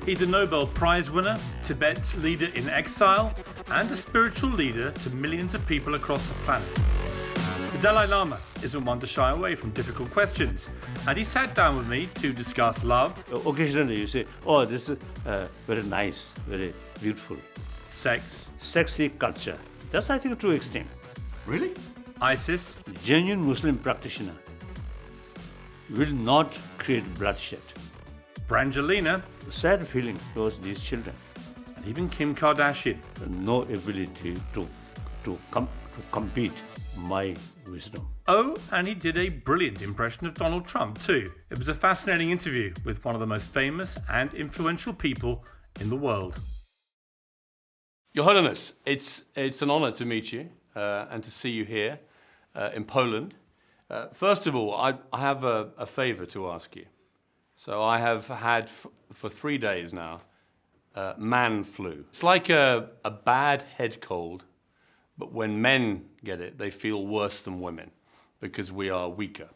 He's a Nobel Prize winner, Tibet's leader in exile, and a spiritual leader to millions of people across the planet. The Dalai Lama isn't one to shy away from difficult questions, and he sat down with me to discuss love. Occasionally you say, oh, this is very nice, very beautiful. Sex. Sexy culture. That's, I think, to an extent. Really? ISIS. Genuine Muslim practitioner will not create bloodshed. Brangelina. Sad feeling towards these children. And even Kim Kardashian. No ability to compete my wisdom. Oh, and he did a brilliant impression of Donald Trump too. It was a fascinating interview with one of the most famous and influential people in the world. Your Holiness, it's an honor to meet you and to see you here in Poland. First of all, I have a favor to ask you. So I have had for 3 days now man flu. It's like a bad head cold, but when men get it, they feel worse than women because we are weaker.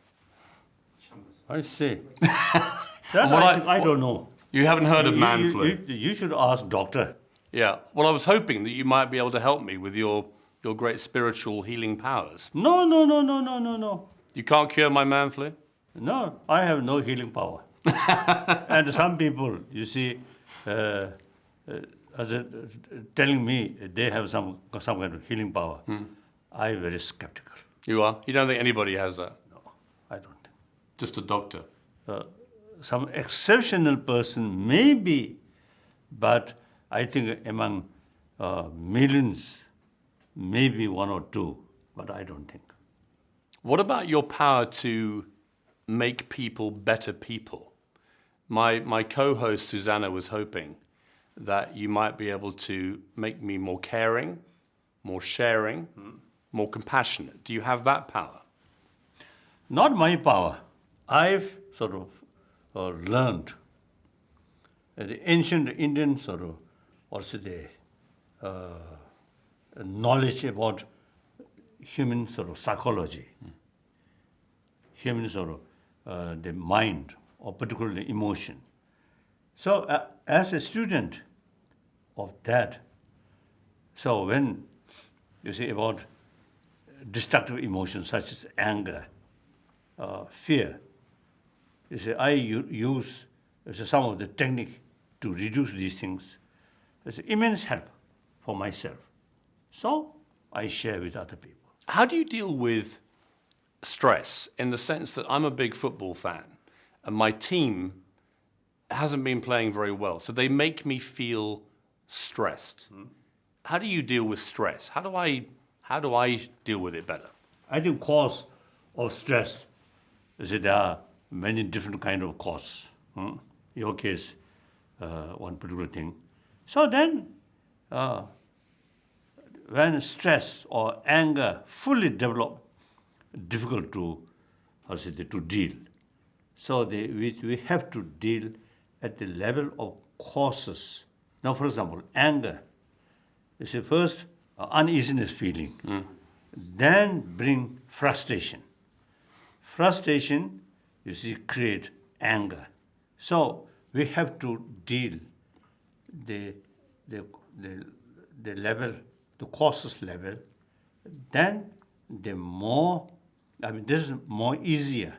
I see. I don't know. You haven't heard of man flu? You should ask doctor. Yeah. Well, I was hoping that you might be able to help me with your great spiritual healing powers. No. You can't cure my man flu? No, I have no healing power. And some people, you see, telling me they have some kind of healing power. I'm very skeptical. You are? You don't think anybody has that? No, I don't think. Just a doctor? Some exceptional person, maybe, but I think among millions, maybe 1 or 2, but I don't think. What about your power to make people better people? My co-host Susanna was hoping that you might be able to make me more caring, more sharing, more compassionate. Do you have that power? Not my power. I've sort of learned the ancient Indian sort of also the knowledge about human sort of psychology, human sort of the mind, or particularly emotion. So as a student of that, so when you say about destructive emotions such as anger, fear, you say I use some of the technique to reduce these things. It's immense help for myself. So I share with other people. How do you deal with stress in the sense that I'm a big football fan and my team hasn't been playing very well, so they make me feel stressed? How do you deal with stress? How do I deal with it better? I think cause of stress is that there are many different kind of causes. In your case, one particular thing. So then, when stress or anger fully develop, difficult to deal. So we have to deal at the level of causes. Now, for example, anger is a first uneasiness feeling, then bring frustration. Frustration, you see, create anger. So we have to deal the level, the causes level. Then this is more easier.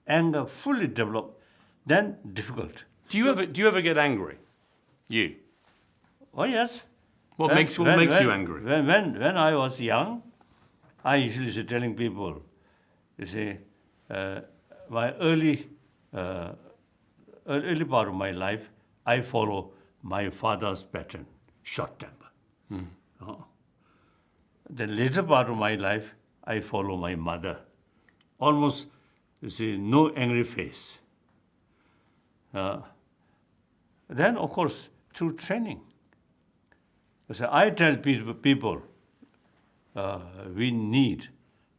Anger fully developed, then difficult. Do you ever get angry? You? Oh yes. What makes you angry? When I was young, I usually say telling people, you see, my early part of my life, I follow my father's pattern, short temper. The later part of my life, I follow my mother. Almost, you see, no angry face. Then, of course, through training. So I tell people we need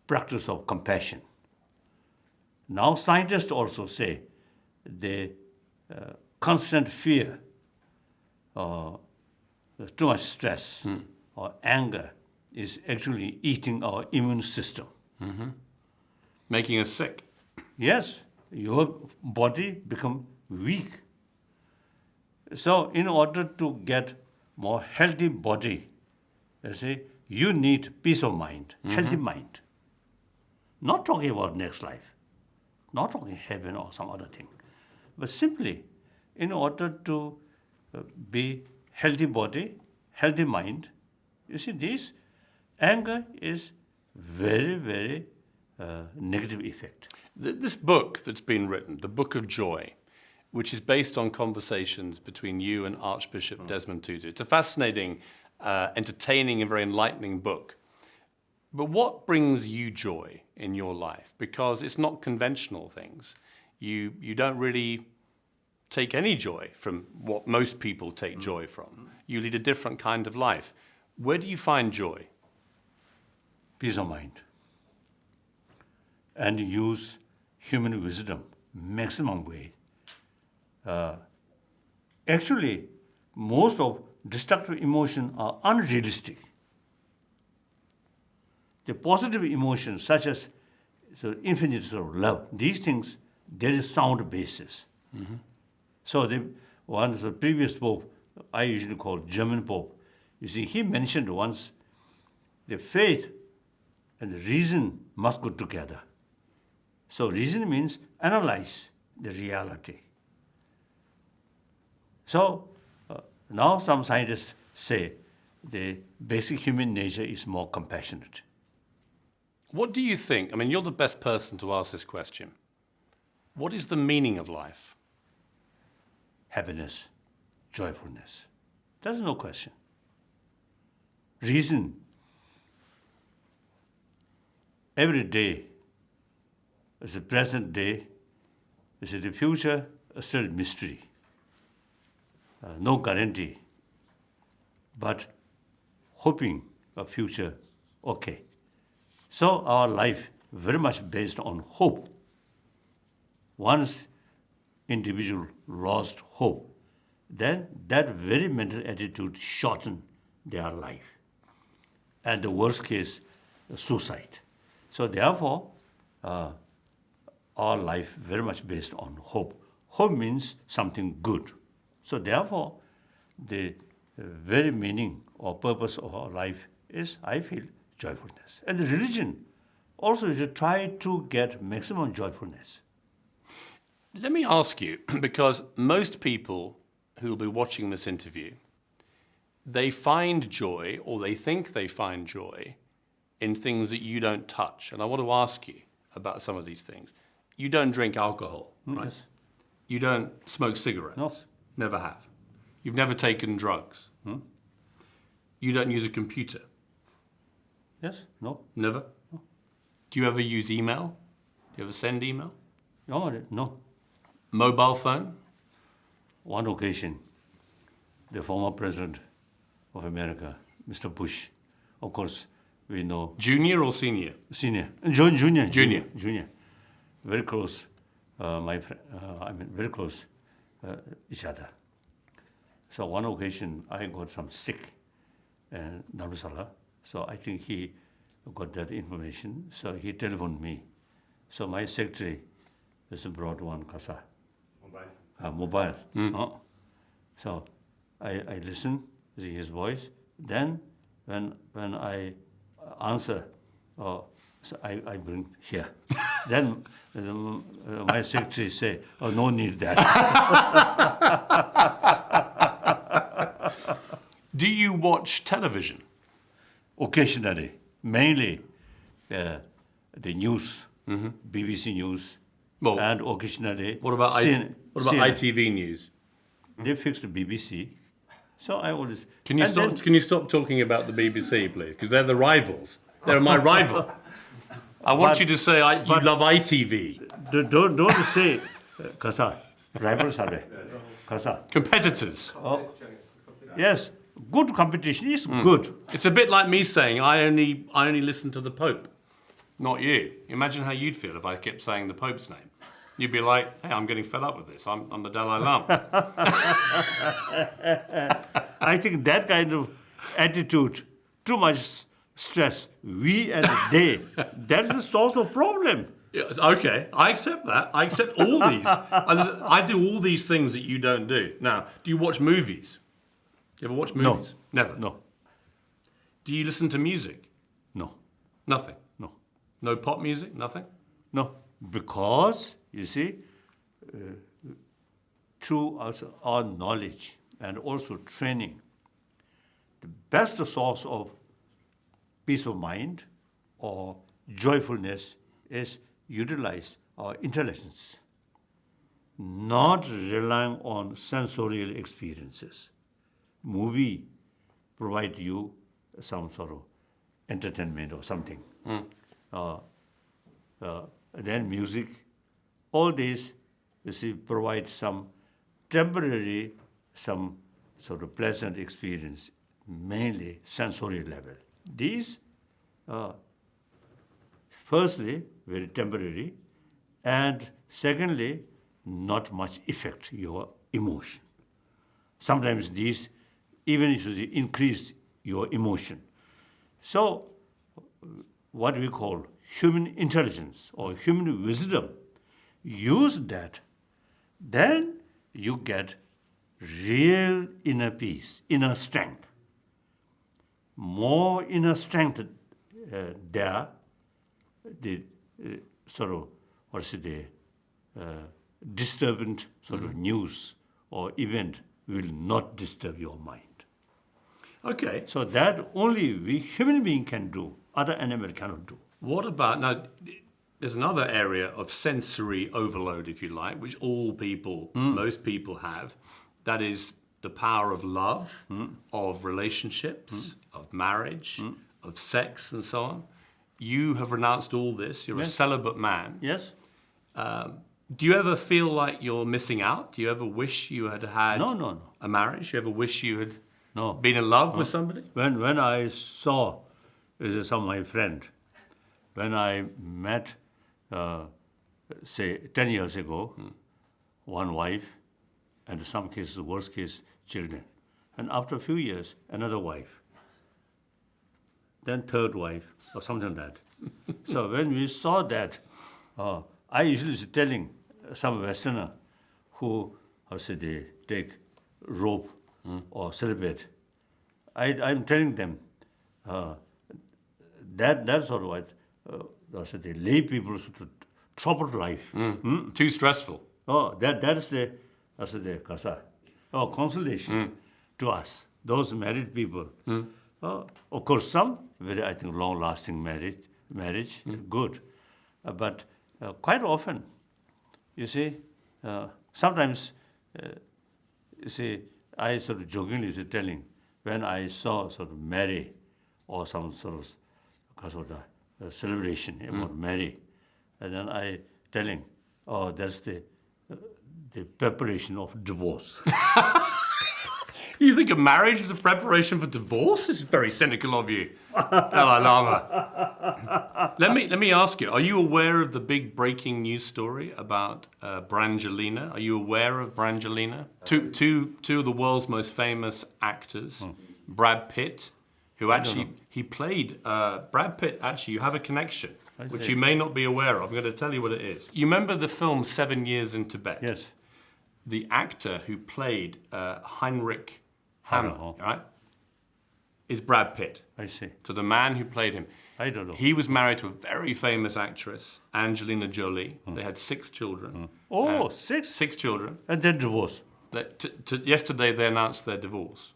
practice of compassion. Now scientists also say the constant fear, too much stress or anger is actually eating our immune system. Making us sick. Yes, your body become weak. So in order to get more healthy body, you see, you need peace of mind, healthy mind. Not talking about next life, not talking heaven or some other thing, but simply in order to be healthy body, healthy mind. You see, this anger is very, very negative effect. This book that's been written, The Book of Joy, which is based on conversations between you and Archbishop Desmond Tutu. It's a fascinating, entertaining and very enlightening book. But what brings you joy in your life? Because it's not conventional things. You don't really take any joy from what most people take joy from. You lead a different kind of life. Where do you find joy? Peace of mind. And use human wisdom maximum way. Actually, most of destructive emotions are unrealistic. The positive emotions, such as infinite sort of love, these things, there is sound basis. So the previous Pope, I usually call German Pope, you see, he mentioned once the faith and the reason must go together. So reason means analyze the reality. So now some scientists say the basic human nature is more compassionate. What do you think? I mean, you're the best person to ask this question. What is the meaning of life? Happiness, joyfulness. There's no question. Reason. Every day is the present day, is the future, still mystery. No guarantee, but hoping a future okay. So our life very much based on hope. Once individual lost hope, then that very mental attitude shorten their life. And the worst case, suicide. So therefore, our life very much based on hope. Hope means something good. So therefore, the very meaning or purpose of our life is, I feel, joyfulness. And the religion also is to try to get maximum joyfulness. Let me ask you, because most people who will be watching this interview, they find joy, or they think they find joy, in things that you don't touch. And I want to ask you about some of these things. You don't drink alcohol, right? Yes. You don't smoke cigarettes. No. Never have. You've never taken drugs. You don't use a computer. Yes? No? Never? No. Do you ever use email? Do you ever send email? No, no. Mobile phone? One occasion, the former president of America, Mr. Bush, of course, we know. Junior or senior? Senior. Junior. Junior. Very close, my friend, very close each other. So one occasion, I got some sick in Dharamsala. So I think he got that information. So he telephoned me. So my secretary just brought one kasa. Mobile. So I listen to his voice. Then when I answer, so I bring here. Then my secretary say, "Oh, no need that." Do you watch television? Occasionally, mainly the news, BBC News, Well, and occasionally. What about CNN. ITV News? They fixed BBC, so I always. Can you stop talking about the BBC, please? Because they're the rivals. They're my rival. I want you to say you love ITV. Don't say, Kasa. Rivals are they? Kasa. Competitors. Oh, yes, good competition is good. It's a bit like me saying I only listen to the Pope, not you. Imagine how you'd feel if I kept saying the Pope's name. You'd be like, "Hey, I'm getting fed up with this. I'm the Dalai Lama." I think that kind of attitude, too much stress, we and they, that's the source of problem. Yes, okay, I accept that. I accept all these. I do all these things that you don't do. Now, do you watch movies? You ever watch movies? No. Never? No. Do you listen to music? No. Nothing? No. No pop music? Nothing? No. Because, you see, through our knowledge and also training, the best source of peace of mind or joyfulness is utilize our intelligence, not relying on sensorial experiences. Movie provide you some sort of entertainment or something. Then music, all these, you see, provide some temporary, some sort of pleasant experience, mainly sensory level. These, firstly, very temporary, and secondly, not much affect your emotion. Sometimes these even increase your emotion. So, what we call human intelligence or human wisdom, use that, then you get real inner peace, inner strength. More inner strength there, the sort of, disturbant sort of news or event will not disturb your mind. Okay. So that only we human being can do, other animal cannot do. What about, now, there's another area of sensory overload, if you like, which all people, most people have. That is the power of love, of relationships, of marriage, of sex, and so on. You have renounced all this. You're a celibate man. Yes? Do you ever feel like you're missing out? Do you ever wish you had had No. a marriage? Do you ever wish you had No. been in love with somebody? When I saw, this is some of my friend, when I met, say, 10 years ago, one wife, and in some cases, worst case, children. And after a few years, another wife. Then third wife, or something like that. So when we saw that, I usually was telling some Westerner who, they take rope or celibate, I'm telling them that's sort of what the lay people should troubled life. Too stressful. Oh, that is the kasa. Oh, consolation to us, those married people. Of course, some very, I think, long-lasting marriage, good. But quite often, you see, sometimes, you see, I sort of jokingly was telling, when I saw sort of Mary or some sort of celebration about Mary, and then I telling, oh, that's the preparation of divorce. You think a marriage is a preparation for divorce? This is very cynical of you, Dalai Lama. Let me ask you, are you aware of the big breaking news story about Brangelina? Are you aware of Brangelina? Two of the world's most famous actors, Brad Pitt, who actually, he played, Brad Pitt, actually, you have a connection, which you may not be aware of. I'm going to tell you what it is. You remember the film 7 Years in Tibet? Yes. The actor who played Heinrich Hammer, right, is Brad Pitt. I see. So the man who played him. I don't know. He was married to a very famous actress, Angelina Jolie. They had 6 children. Oh, 6? 6 children. And then divorce. Yesterday they announced their divorce.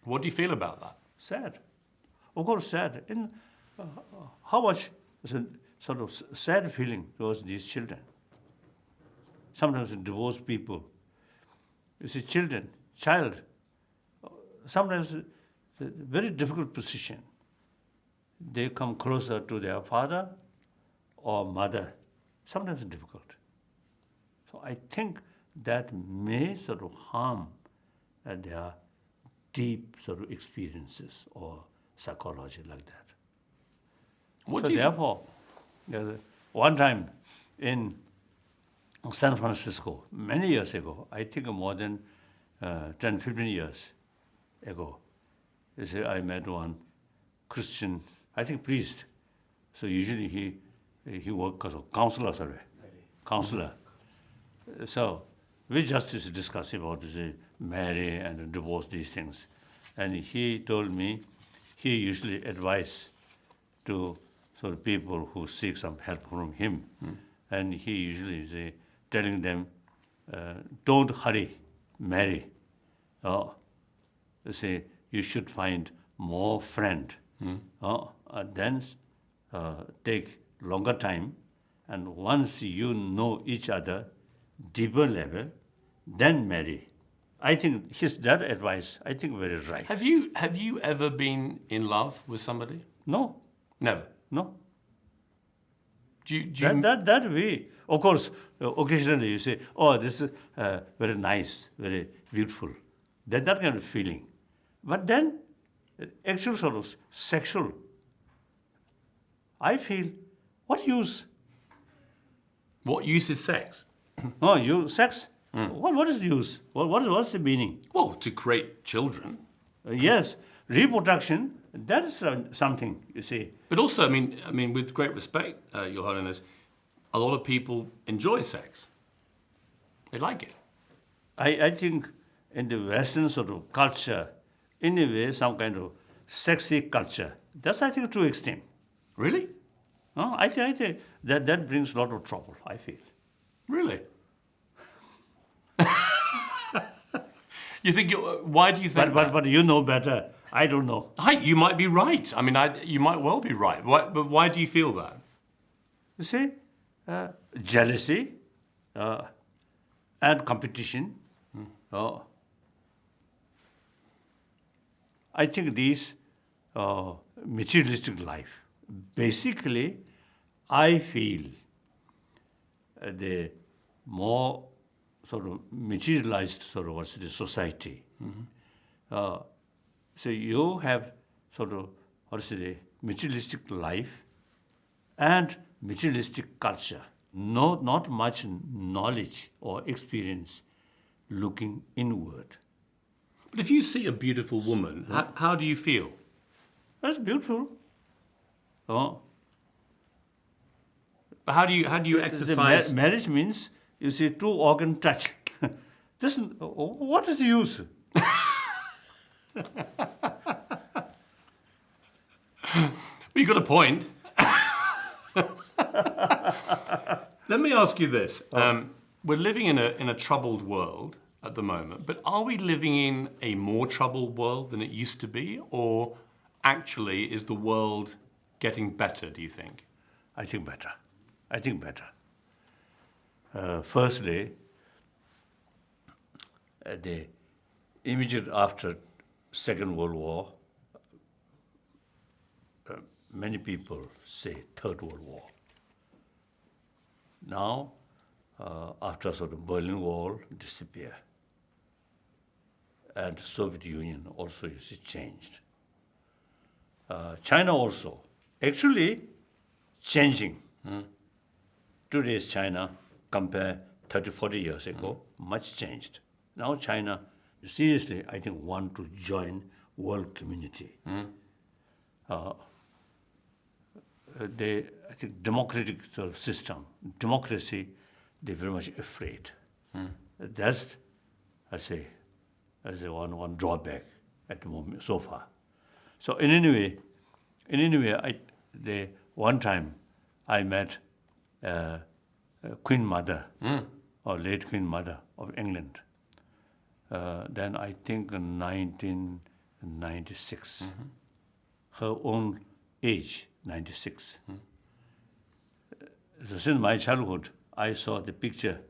What do you feel about that? Sad. Of course, sad. In how much sort of sad feeling towards these children. Sometimes divorced people, you see, child, sometimes very difficult position. They come closer to their father or mother. Sometimes difficult. So I think that may sort of harm their deep sort of experiences or psychology like that. Therefore, one time in San Francisco, many years ago, I think more than 10, 15 years ago, you see, I met one Christian, I think priest. So usually he worked as a counselor, counselor. So we just used to discuss about marry and divorce, these things. And he told me he usually advise to sort of people who seek some help from him. And he usually is telling them, don't hurry, marry. Say you should find more friend. Then take longer time. And once you know each other, deeper level, then marry. I think that advice, I think very right. Have you ever been in love with somebody? No, Never. no. Do you That way, of course, occasionally you say, oh, this is very nice, very beautiful. That kind of feeling. But then, actual sort of sexual, I feel, what use? What use is sex? Oh, sex? What is the use? What's the meaning? Well, to create children. Yes, reproduction, that is something, you see. But also, I mean, with great respect, Your Holiness, a lot of people enjoy sex. They like it. I think in the Western sort of culture, in a way, some kind of sexy culture, that's, I think, to extreme. Really? I think that brings a lot of trouble, I feel. Really? You think? Why do you think? But you know better. I don't know. You might be right. I mean, you might well be right. But why do you feel that? You see, jealousy and competition. I think these materialistic life. Basically, I feel the more sort of materialized sort of what's the society. So you have sort of what's the materialistic life and materialistic culture. Not much knowledge or experience looking inward. But if you see a beautiful woman, how do you feel? That's beautiful. But how do you exercise? Marriage means you see two organ touch. What is the use? You got a point. Let me ask you this: we're living in a troubled world at the moment, but are we living in a more troubled world than it used to be, or actually is the world getting better? Do you think? I think better. Firstly, the immediate after Second World War, many people say Third World War. Now, after sort of Berlin Wall disappear, and Soviet Union also you see changed. China also actually changing. Today's China compare 30, 40 years ago, much changed. Now China seriously, I think, want to join world community. I think democratic sort of system, democracy, they're very much afraid. That's, I say, as a one drawback at the moment so far. So in any way, one time I met Queen Mother, or late Queen Mother of England. Then I think in 1996, her own age, 96. So since my childhood, I saw the picture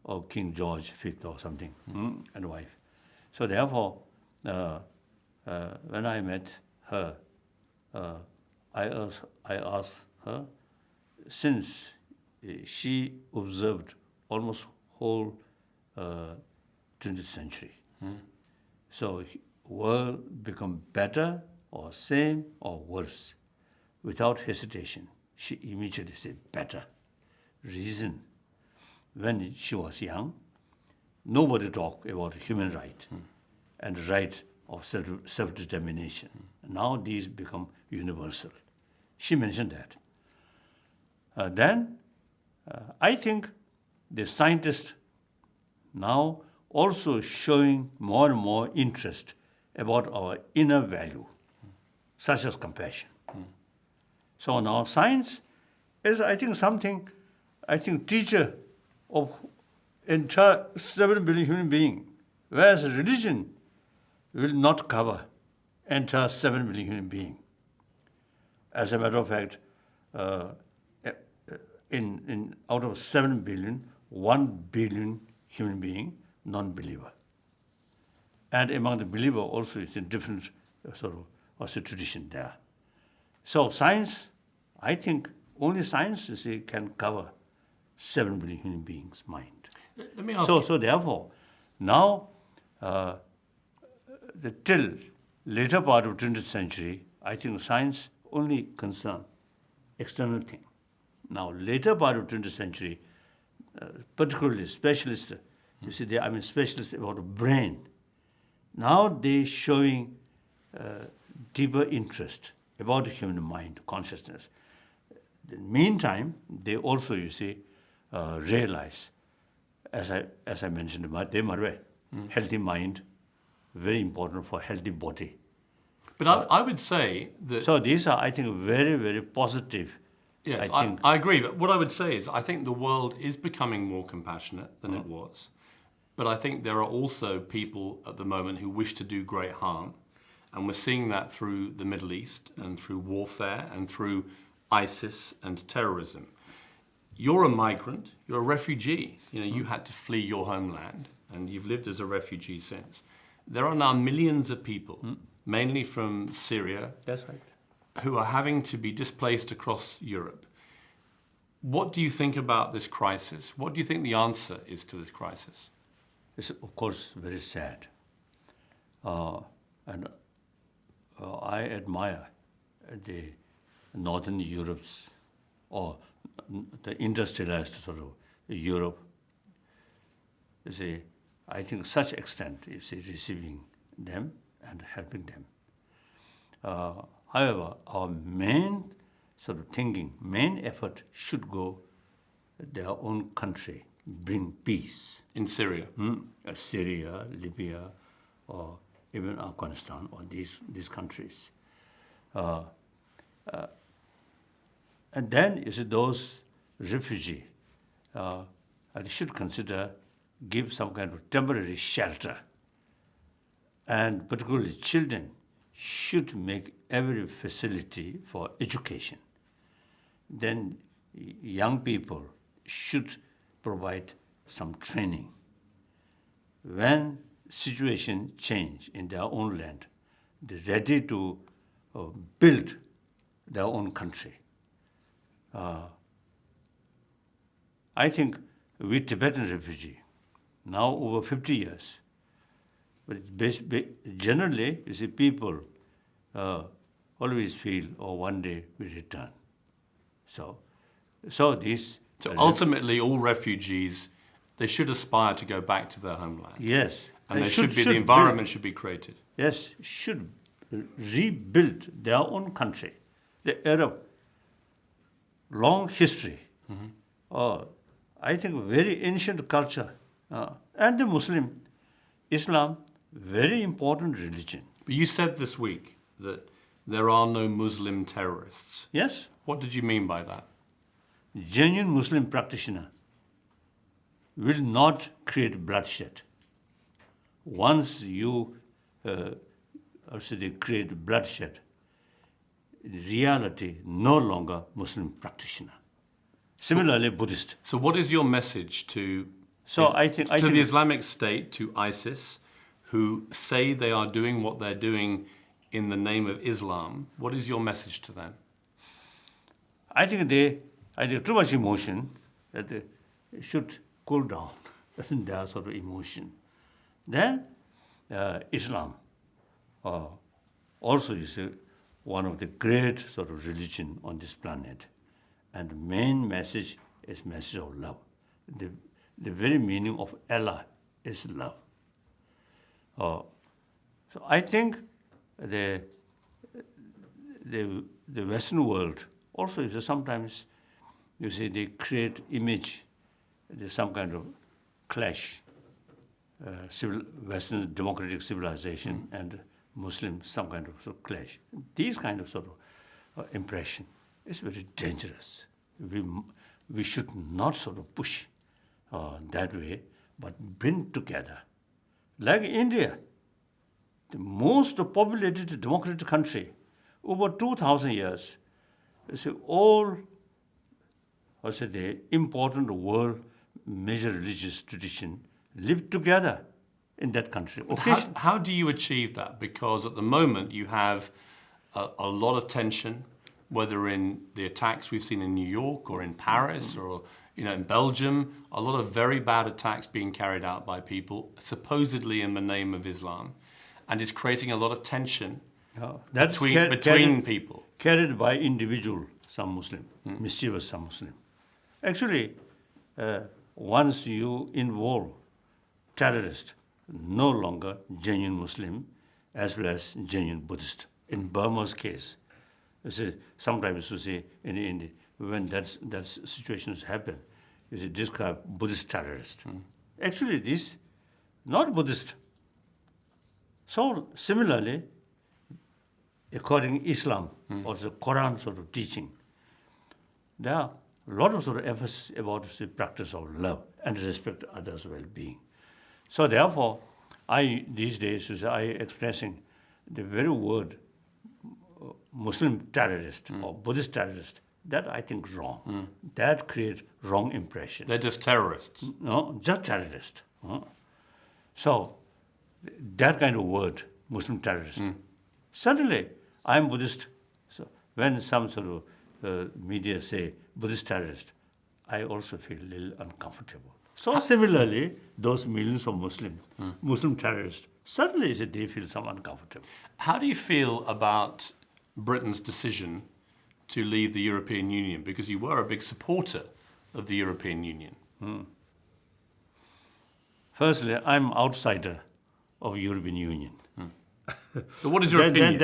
of King George V or something, and wife. So therefore, when I met her, I asked her, since she observed almost whole 20th century, so world become better or same or worse, without hesitation, she immediately said better. Reason, when she was young, nobody talked about human right and right of self-determination. Now these become universal. She mentioned that. then I think the scientists now also showing more and more interest about our inner value, such as compassion. So now science is, I think, something, I think, teacher of entire 7 billion human beings, whereas religion will not cover entire 7 billion human beings. As a matter of fact, in out of 7 billion, 1 billion human being non-believer. And among the believer also it's in different sort of also tradition there. So science, I think only science you see, can cover 7 billion human beings' mind. Let me ask So therefore, now till later part of 20th century, I think science only concern external thing. Now later part of 20th century, particularly specialists, you see, specialists about the brain. Now they showing deeper interest about the human mind, consciousness. In the meantime, they also, you see, realize, as I mentioned, healthy mind, very important for healthy body. But I would say that... So these are, I think, very, very positive. Yes, I think. I agree. But what I would say is I think the world is becoming more compassionate than it was. But I think there are also people at the moment who wish to do great harm. And we're seeing that through the Middle East and through warfare and through ISIS and terrorism. You're a migrant, you're a refugee. You know, you had to flee your homeland and you've lived as a refugee since. There are now millions of people, mainly from Syria, That's right. who are having to be displaced across Europe. What do you think about this crisis? What do you think the answer is to this crisis? It's, of course, very sad. And I admire the Northern Europe's, or the industrialized sort of Europe. You see, I think such extent, you see, receiving them and helping them. However, our main sort of thinking, main effort should go their own country, bring peace. In Syria? Syria, Libya, or even Afghanistan, or these countries. And then, you see, those refugees, they should consider give some kind of temporary shelter. And particularly children should make every facility for education. Then young people should provide some training. When situation change in their own land, they're ready to build their own country. I think we Tibetan refugee, now over 50 years, but generally, you see, people always feel, oh, one day we return. So ultimately, all refugees, they should aspire to go back to their homeland. Yes. And the environment should be created. Yes, should rebuild their own country. The Arab, long history, I think very ancient culture, and the Muslim, Islam, very important religion. But you said this week that there are no Muslim terrorists. Yes. What did you mean by that? Genuine Muslim practitioner will not create bloodshed. Once you create bloodshed, in reality, no longer Muslim practitioner. Similarly, Buddhist. So what is your message to the Islamic State, to ISIS, who say they are doing what they're doing in the name of Islam? What is your message to them? I think too much emotion, that they should cool down their sort of emotion. Then Islam also is one of the great sort of religion on this planet. And the main message is message of love. The very meaning of Allah is love. So I think the Western world also is sometimes you see, they create image, there's some kind of clash, Western democratic civilization and Muslim, some kind of, sort of clash. These kind of sort of impression is very dangerous. We should not sort of push that way, but bring together. Like India, the most populated democratic country, over 2,000 years, you see, all the important world major religious tradition live together in that country. How do you achieve that? Because at the moment you have a lot of tension, whether in the attacks we've seen in New York or in Paris or in Belgium, a lot of very bad attacks being carried out by people supposedly in the name of Islam, and it's creating a lot of tension between people. Carried by individual, some Muslim, mischievous some Muslim. Actually, once you involve terrorist, no longer genuine Muslim as well as genuine Buddhist. In Burma's case, you see, sometimes you see in India, when that situations happen, you see, describe Buddhist terrorist. Actually, this not Buddhist. So similarly, according to Islam, or the Quran sort of teaching, there are a lot of sort of emphasis about the practice of love and respect others' well-being. So therefore, these days I expressing the very word Muslim terrorist or Buddhist terrorist, that I think is wrong. That creates wrong impression. They're just terrorists. No, just terrorist. So that kind of word, Muslim terrorist. Suddenly, I'm Buddhist. So when some sort of media say Buddhist terrorist, I also feel a little uncomfortable. So similarly, those millions of Muslim terrorists, suddenly they feel some uncomfortable. How do you feel about Britain's decision to leave the European Union? Because you were a big supporter of the European Union. Firstly, I'm outsider of European Union. So what is your opinion?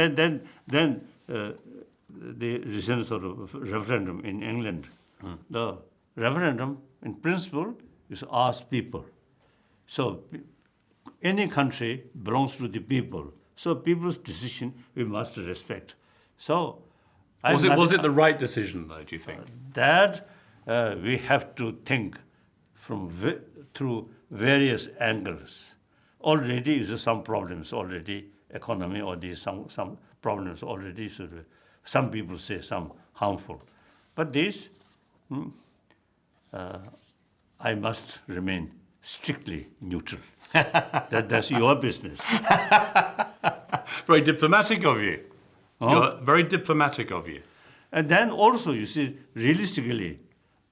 Then the recent sort of referendum in England, the referendum in principle is ask people. So any country belongs to the people. So people's decision we must respect. So was it the right decision, though, do you think? That we have to think through various angles. Already there are some problems already, economy or these some problems already. Some people say some harmful, but this I must remain strictly neutral. That's your business. Very diplomatic of you. You're very diplomatic of you. And then also, you see, realistically,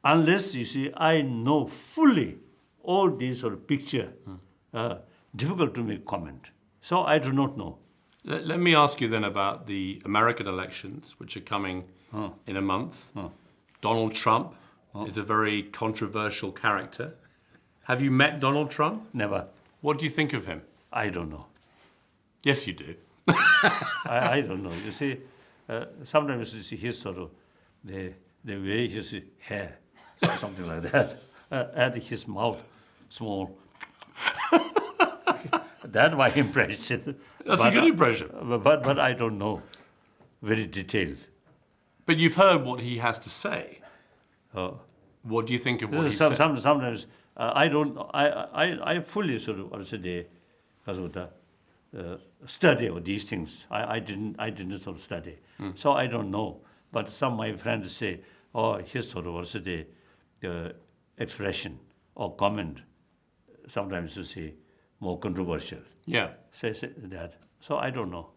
unless, you see, I know fully all these sort of picture, difficult to make comment. So I do not know. Let me ask you then about the American elections, which are coming in a month. Donald Trump is a very controversial character. Have you met Donald Trump? Never. What do you think of him? I don't know. Yes, you do. I don't know. You see, sometimes you see his sort of the way his hair, something like that, and his mouth small. That's my impression. That's a good impression. But I don't know, very detailed. But you've heard what he has to say. What do you think of what he said? Sometimes I don't. I fully sort of because of the study of these things. I didn't sort of study, so I don't know. But some of my friends say, oh, his sort of the expression or comment sometimes you see more controversial. Yeah. Say that. So I don't know.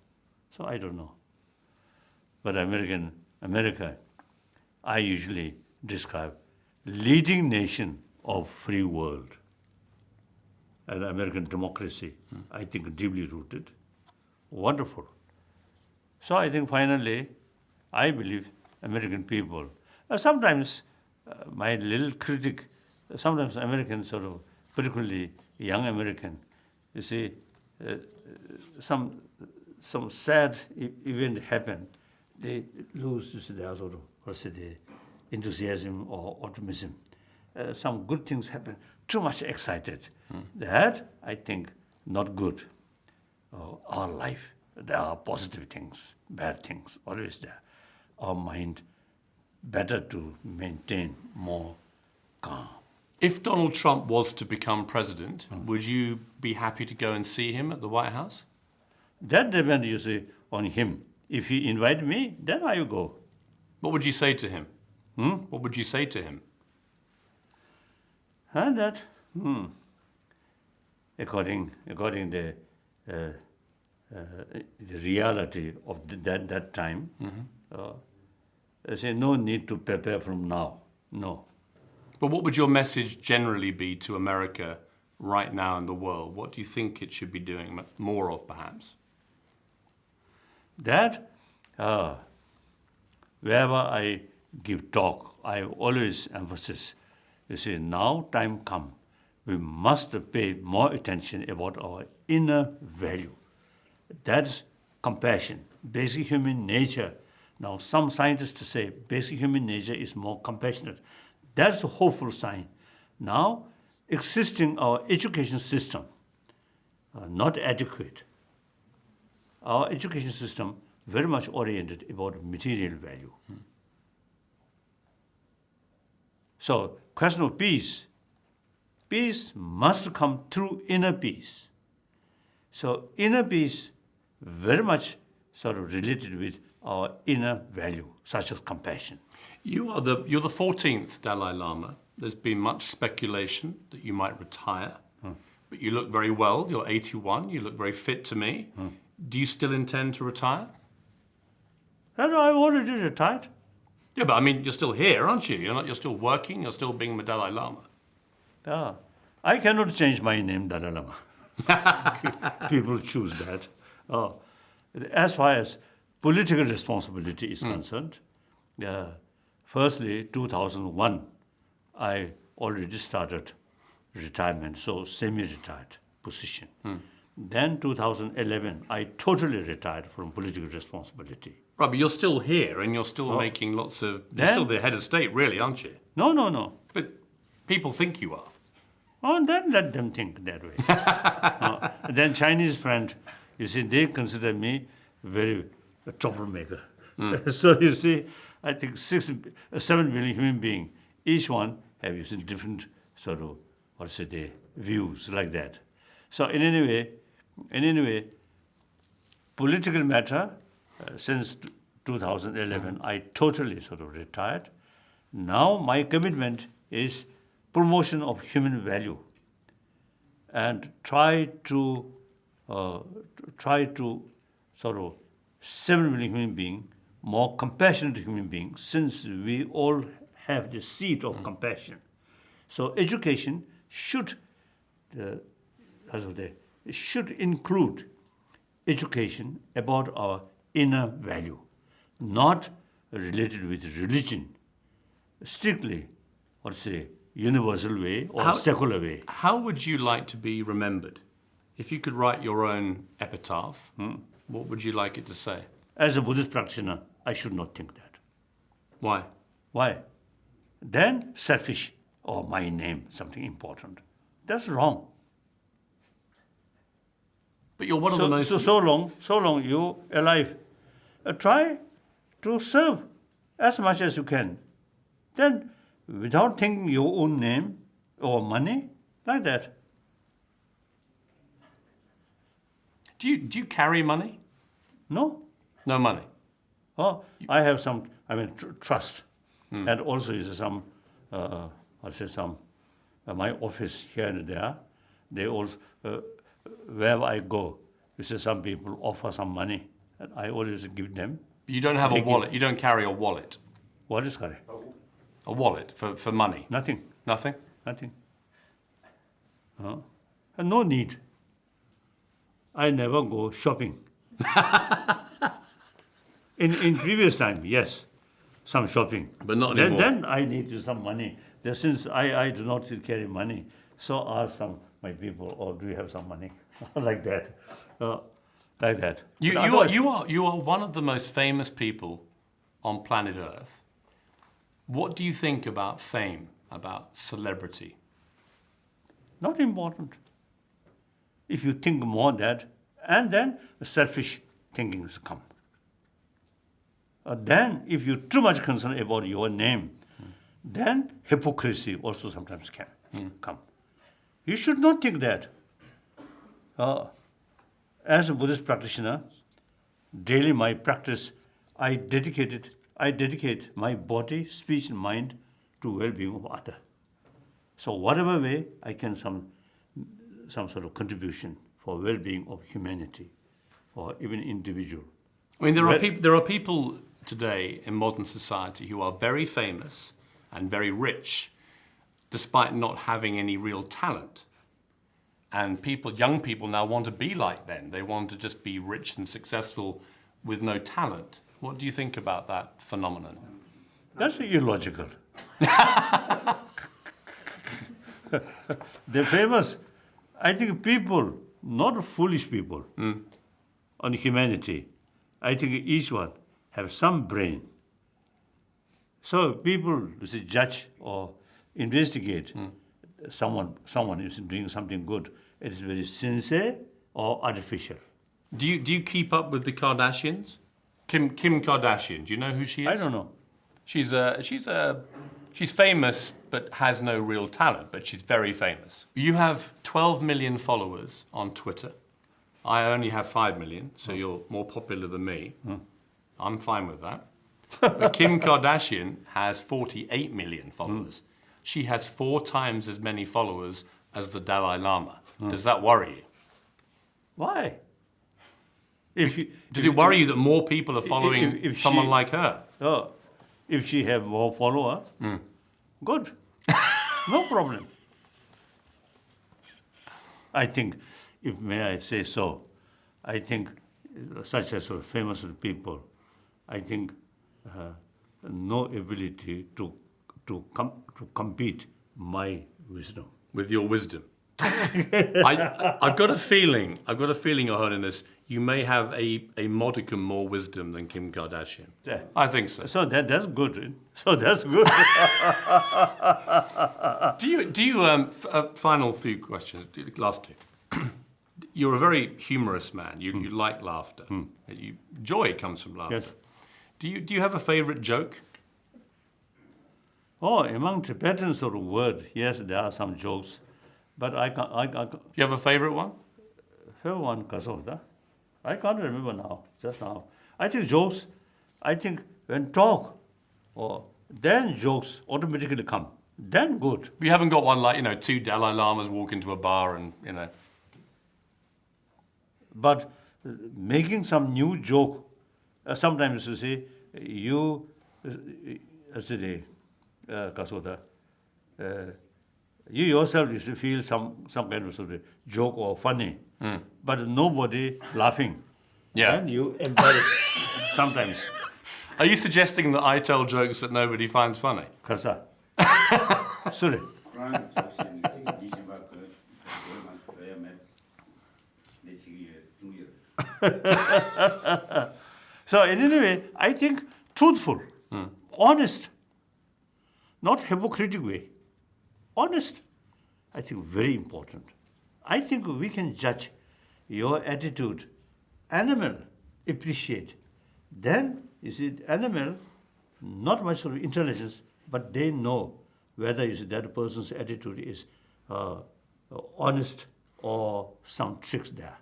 But America, I usually describe leading nation of free world. And American democracy, I think deeply rooted, wonderful. So I think finally, I believe American people. Sometimes my little critic, sometimes Americans sort of, particularly young American, you see, some sad event happen, they lose their sort of enthusiasm or optimism. Some good things happen. Too much excited. That, I think, not good. Our life, there are positive things, bad things, always there. Our mind, better to maintain more calm. If Donald Trump was to become president, would you be happy to go and see him at the White House? That depends, you see, on him. If he invite me, then I will go. What would you say to him? What would you say to him? And that, according the reality of that time, I say no need to prepare from now. No. But what would your message generally be to America right now in the world? What do you think it should be doing more of, perhaps? That, wherever I give talk, I always emphasize, you see, now time come, we must pay more attention about our inner value. That's compassion, basic human nature. Now some scientists say basic human nature is more compassionate. That's a hopeful sign. Now, existing our education system, not adequate. Our education system very much oriented about material value. So, question of peace. Peace must come through inner peace. So, inner peace very much sort of related with our inner value, such as compassion. You're the 14th Dalai Lama. There's been much speculation that you might retire, but you look very well. You're 81. You look very fit to me. Do you still intend to retire? And I've already retired. Yeah, but I mean, you're still here, aren't you? You're still working. You're still being Dalai Lama. I cannot change my name, Dalai Lama. People choose that. As far as political responsibility is concerned, firstly, 2001, I already started retirement, so semi-retired position. Then 2011, I totally retired from political responsibility. Right, but you're still here and you're still making lots of... You're still the head of state, really, aren't you? No. But people think you are. Oh, then let them think that way. Then Chinese friend, you see, they consider me very troublemaker. So you see, I think 7 billion human beings, each one have you seen different sort of, the views like that. So in any way, political matter, since 2011, I totally sort of retired. Now my commitment is promotion of human value and try to sort of 7 million human beings, more compassionate human beings, since we all have the seed of compassion. So education should include education about our inner value, not related with religion, strictly, universal way or secular way. How would you like to be remembered? If you could write your own epitaph, what would you like it to say? As a Buddhist practitioner, I should not think that. Why? Why? Then selfish, my name, something important. That's wrong. But you're one of the most... So long you alive. Try to serve as much as you can. Then, without thinking your own name or money, like that. Do you carry money? No. No money? I have some, trust. And also is some, my office here and there, they also, wherever I go, you see some people offer some money, and I always give them. You don't have a wallet? You don't carry a wallet? What is correct? A wallet for money? Nothing. Nothing? Nothing. No need. I never go shopping. In previous time, yes, some shopping. But not anymore. Then I need some money. Since I do not carry money, so ask my people, do you have some money? Like that. Like that. You are one of the most famous people on planet Earth. What do you think about fame, about celebrity? Not important. If you think more that, and then selfish thinking will come. Then, if you're too much concerned about your name, then hypocrisy also sometimes can come. You should not think that. As a Buddhist practitioner, daily my practice, I dedicate my body, speech, and mind to well-being of other. So whatever way I can some sort of contribution for well-being of humanity, or even individual. I mean, there are people today in modern society who are very famous and very rich, despite not having any real talent. And young people now want to be like them. They want to just be rich and successful with no talent. What do you think about that phenomenon? That's illogical. They're famous. I think people, not foolish people, on humanity, I think each one have some brain. So people judge or investigate someone is doing something good. It is very sincere or artificial. Do you keep up with the Kardashians? Kim Kardashian, do you know who she is? I don't know. She's famous but has no real talent, but she's very famous. You have 12 million followers on Twitter. I only have 5 million, so you're more popular than me. I'm fine with that. But Kim Kardashian has 48 million followers. She has 4 times as many followers as the Dalai Lama. Does that worry you? Why? Does it worry you that more people are following if someone like her? Oh, if she have more follower, good, no problem. I think, if may I say so, I think such as famous people, I think no ability to compete my wisdom. With your wisdom. I've got a feeling, Your Holiness, you may have a modicum more wisdom than Kim Kardashian. Yeah. I think so. So that's good. So that's good. Do you final few questions, last 2. You're a very humorous man. You like laughter. Joy comes from laughter. Yes. Do you have a favorite joke? Oh, among Tibetan sort of word, yes, there are some jokes, but I can't. You have a favorite one? Favorite one, Kasota. I can't remember now, just now. I think jokes, when talk, then jokes automatically come. Then good. You haven't got one like, 2 Dalai Lamas walk into a bar and, But making some new joke, sometimes you see, Kasota, you yourself you should feel some kind of sort of joke or funny, but nobody laughing. Yeah. And you embarrass sometimes. Are you suggesting that I tell jokes that nobody finds funny? Kasa. Sorry. So in any way, I think truthful, honest, not hypocritical way. Honest, I think very important. I think we can judge your attitude. Animal appreciate. Then, you see, animal, not much sort of intelligence, but they know whether you see that person's attitude is honest or some tricks there.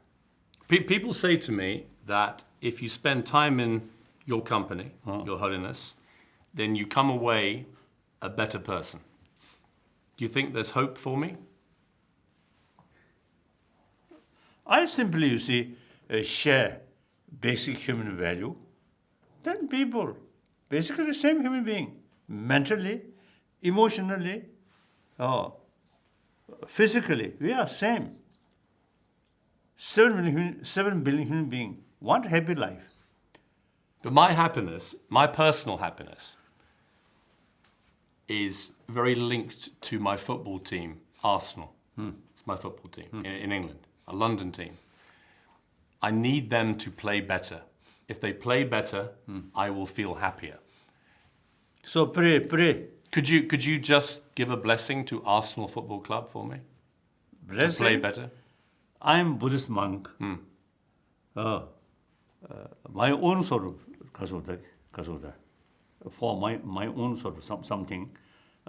People say to me that if you spend time in your company, Your Holiness, then you come away a better person. Do you think there's hope for me? I simply, you see, share basic human value. Then people, basically the same human being, mentally, emotionally, physically, we are same. 7 billion human beings want a happy life. But my happiness, my personal happiness, is very linked to my football team, Arsenal. It's my football team in England, a London team. I need them to play better. If they play better, I will feel happier. So pray. Could you just give a blessing to Arsenal Football Club for me? Blessing. To play better? I'm Buddhist monk. My own sort of kasoda. For my own sort of something,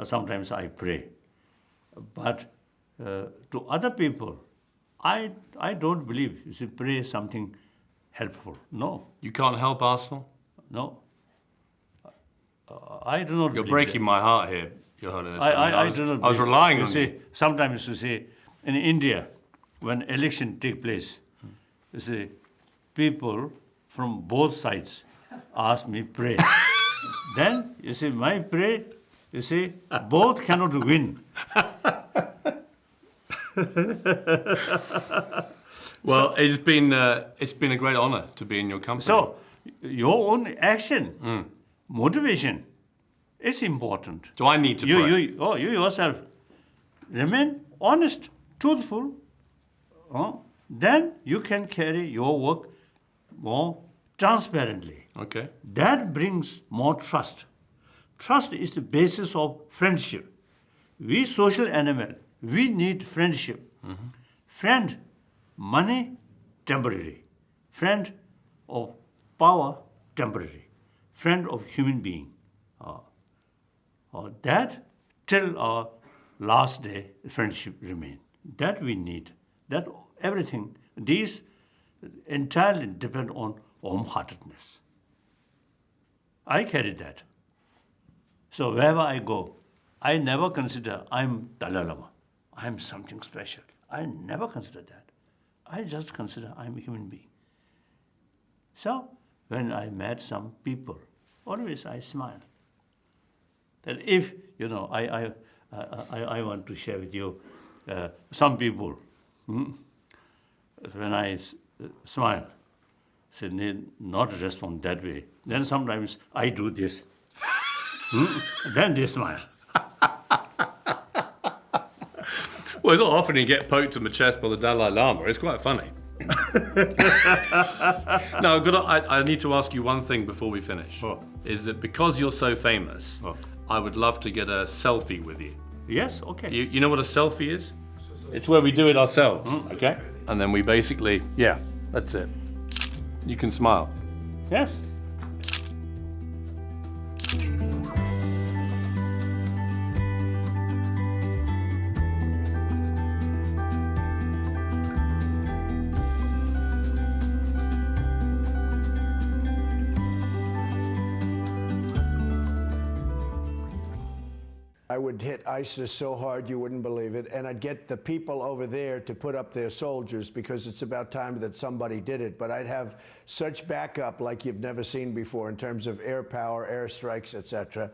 sometimes I pray. But to other people, I don't believe you should pray something helpful. No, You can't help Arsenal? no. I do not. You're believe breaking that. my heart here, Your Holiness. I do not. I was believe- relying you on see, you. sometimes you see, in India, when election take place, you see, people from both sides ask me pray. Then you see, my pray, you see, both cannot win. Well, it's been a great honor to be in your company. So your own action, motivation, is important. do I need to pray? You yourself remain honest, truthful. Then you can carry your work more transparently. Okay. That brings more trust. Trust is the basis of friendship. We social animal, we need friendship. Friend, money, temporary. Friend of power, temporary. Friend of human being. That till our last day, friendship remain. That we need. That everything, these entirely depend on warm-heartedness. I carry that. So wherever I go, I never consider I'm Dalai Lama. I'm something special. I never consider that. I just consider I'm a human being. So when I met some people, always I smile. That if, I want to share with you, some people, when I smile, say not respond that way. Then sometimes I do this. Then they smile. Well, it's not often you get poked on the chest by the Dalai Lama. It's quite funny. No, I need to ask you one thing before we finish. Oh. Is that because you're so famous, I would love to get a selfie with you. Yes, okay. You know what a selfie is? It's where we do it ourselves, okay? And then we basically, yeah, that's it. You can smile. Yes. I would hit ISIS so hard you wouldn't believe it, and I'd get the people over there to put up their soldiers because it's about time that somebody did it. But I'd have such backup like you've never seen before in terms of air power, airstrikes, etc.